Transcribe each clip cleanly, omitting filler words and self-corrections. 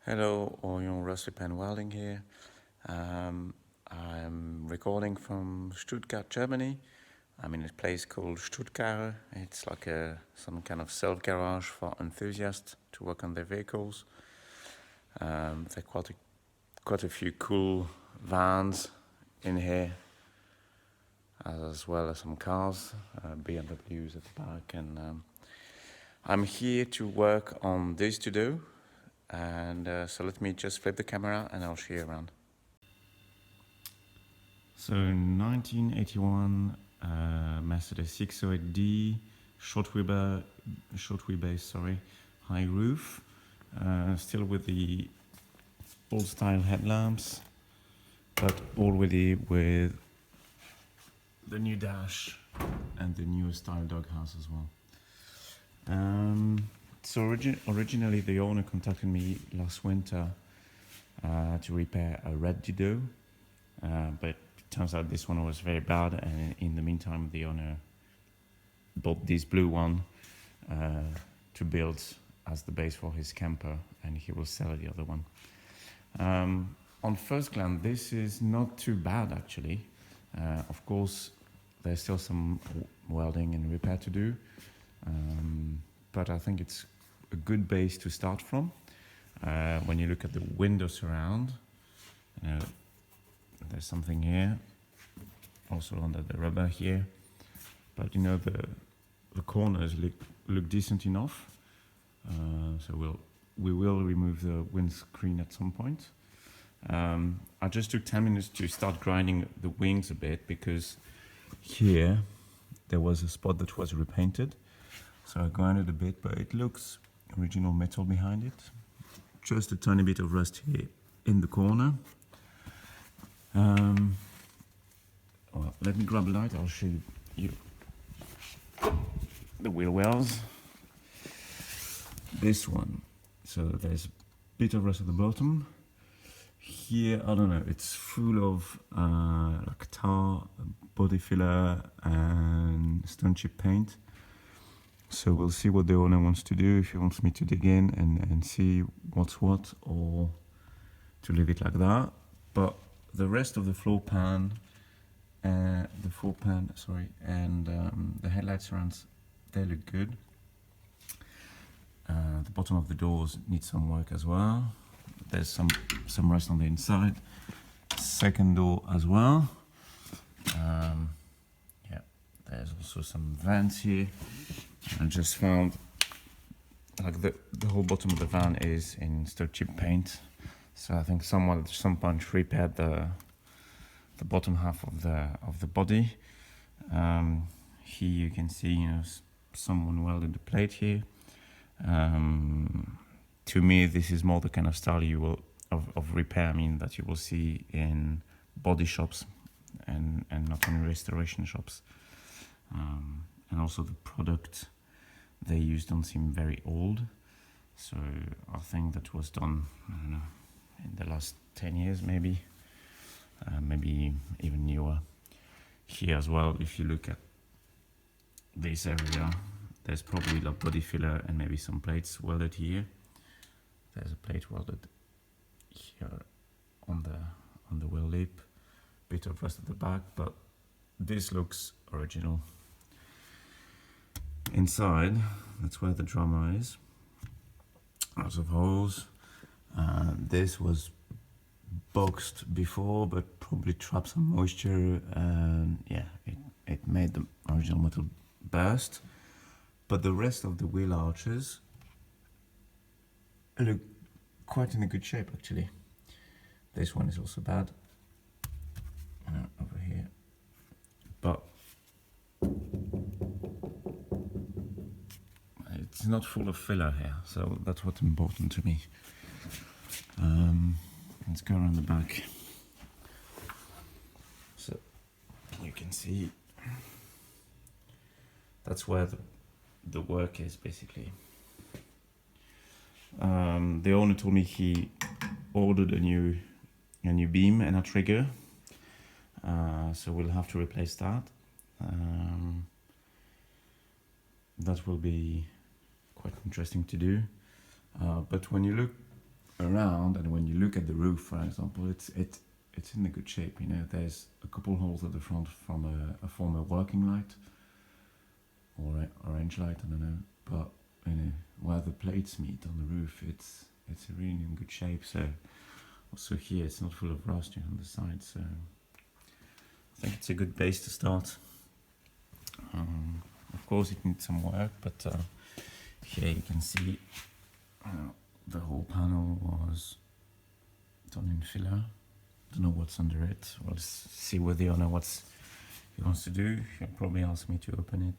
Hello, Orion Rusty Pen Welding here. I'm recording from Stuttgart, Germany. I'm in a place called Stuttgart. It's like some kind of self-garage for enthusiasts to work on their vehicles. There are quite a few cool vans in here, as well as some cars, BMWs at the back. And I'm here to work on this Düdo. And so let me just flip the camera and I'll show you around. So 1981 Mercedes 608D, short wheelbase, high roof, still with the old style headlamps, but already with the new dash and the new style doghouse as well. So originally the owner contacted me last winter to repair a red Düdo, but it turns out this one was very bad, and in the meantime the owner bought this blue one to build as the base for his camper, and he will sell the other one. On first glance, this is not too bad actually. Of course, there's still some welding and repair to do, but I think it's a good base to start from. When you look at the window surround, there's something here, also under the rubber here, but the corners look decent enough. So we will remove the windscreen at some point. I just took 10 minutes to start grinding the wings a bit, because here there was a spot that was repainted. So I grinded a bit, but it looks original metal behind it. Just a tiny bit of rust here in the corner. Well, let me grab a light, I'll show you the wheel wells. This one, so there's a bit of rust at the bottom. Here, I don't know, it's full of like tar, body filler and stone chip paint. So we'll see what the owner wants to do, if he wants me to dig in and see what's what, or to leave it like that. But the rest of the floor pan, and the headlight surrounds, they look good. The bottom of the doors need some work as well. There's some rust on the inside. Second door as well. Yeah, there's also some vents here. I just found like the whole bottom of the van is in stone chip paint. So I think someone at some point repaired the bottom half of the body. Here you can see, someone welded the plate here. To me, this is more the kind of style of repair, that you will see in body shops and not in restoration shops. And also the product they used don't seem very old. So I think that was done, I don't know, in the last 10 years maybe. Maybe even newer. Here as well, if you look at this area, there's probably like body filler and maybe some plates welded here. There's a plate welded here on the wheel lip. Bit of rust at the back, but this looks original. Inside, that's where the drama is. Lots of holes. This was boxed before, but probably trapped some moisture, and yeah, it made the original metal burst. But the rest of the wheel arches look quite in a good shape actually. This one is also bad, over here, but it's not full of filler here, so that's what's important to me. Let's go around the back. So you can see that's where the work is basically. The owner told me he ordered a new beam and a trigger, so we'll have to replace that. That will be quite interesting to do. But when you look around, and when you look at the roof, for example, it's in a good shape. You know, there's a couple holes at the front from a former working light or orange light, I don't know, but you know, where the plates meet on the roof, it's really in good shape. So also here, it's not full of rust on the side, so I think it's a good base to start. Of course, it needs some work, but here you can see the whole panel was done in filler. Don't know what's under it. We'll see what the owner he wants to do. He'll probably ask me to open it,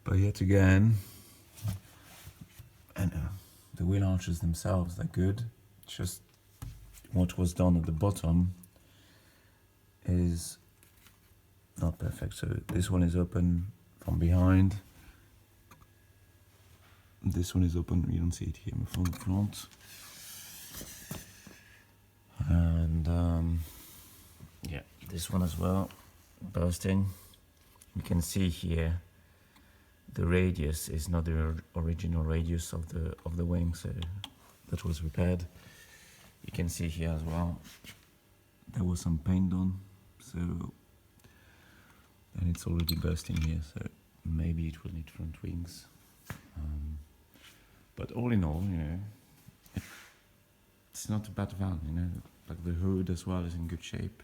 but yet again, and the wheel arches themselves, they're good. Just what was done at the bottom is not perfect. So this one is open from behind. This one is open, you don't see it here, from the front. And yeah, this one as well, bursting. You can see here the radius is not the original radius of the wing, so that was repaired. You can see here as well, there was some paint done, so, and it's already bursting here, so maybe it will need front wings. But all in all, you know, it's not a bad van, you know, like the hood as well is in good shape.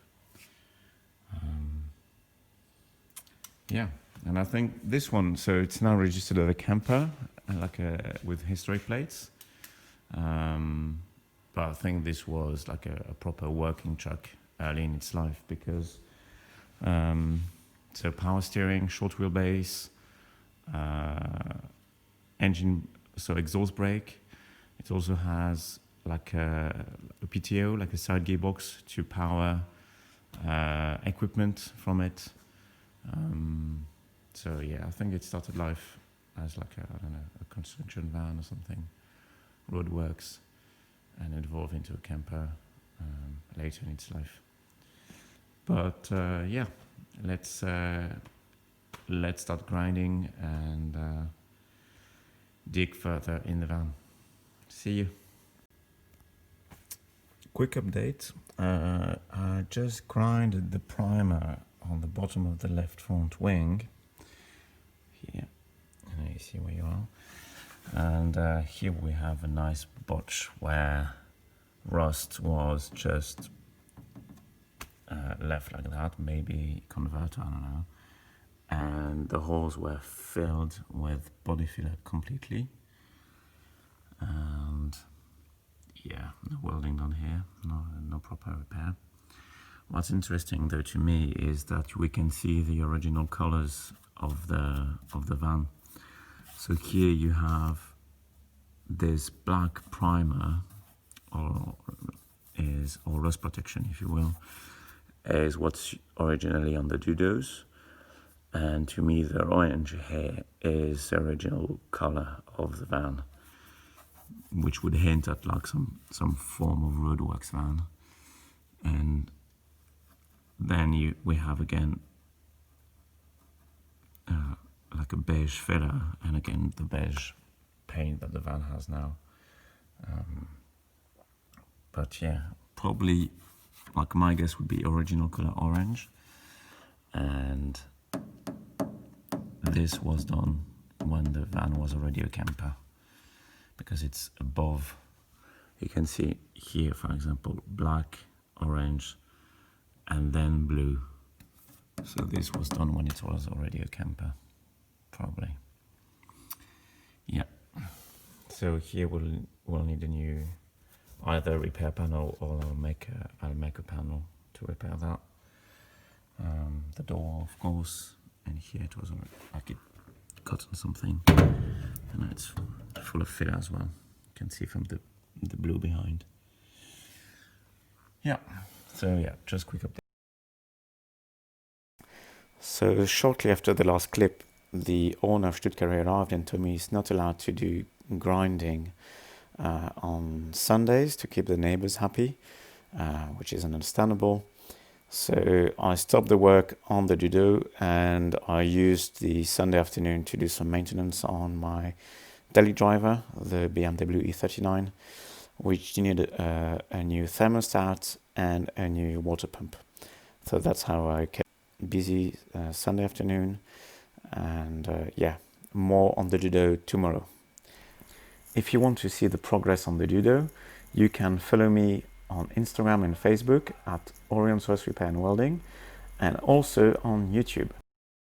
Yeah, and I think this one, so it's now registered as a camper, with historic plates. But I think this was like a proper working truck early in its life, because so power steering, short wheelbase, engine, so exhaust brake. It also has like a PTO, like a side gearbox to power equipment from it. So yeah, I think it started life as like a construction van or something, roadworks, and evolved into a camper later in its life. But yeah, let's start grinding and dig further in the van. See you. Quick update. I just grinded the primer on the bottom of the left front wing. Here, you see where you are. And here we have a nice botch where rust was just left like that, maybe converter, I don't know. And the holes were filled with body filler completely. And yeah, no welding done here, no proper repair. What's interesting though to me is that we can see the original colors of the van. So here you have this black primer, or rust protection, if you will, is what's originally on the Düdos. And to me, the orange here is the original color of the van, which would hint at like some form of roadworks van. And then we have again like a beige filler, and again the beige paint that the van has now. But yeah, probably like my guess would be original color orange, and this was done when the van was already a camper, because it's above. You can see here, for example, black, orange, and then blue. So this was done when it was already a camper, probably. Yeah. So here we'll need a new either repair panel, or I'll make a panel to repair that. The door, of course, and here it was like it cut on something, and it's full of filler as well. You can see from the blue behind. Yeah. So yeah, just quick update. So shortly after the last clip, the owner of Stuttgart arrived and told me he's not allowed to do grinding on Sundays to keep the neighbors happy, which is understandable. So I stopped the work on the Düdo, and I used the Sunday afternoon to do some maintenance on my daily driver, the BMW E39, which needed a new thermostat and a new water pump. So that's how I kept busy Sunday afternoon, and yeah, more on the Düdo tomorrow. If you want to see the progress on the Düdo, you can follow me on Instagram and Facebook at Orion Source Repair and Welding, and also on YouTube.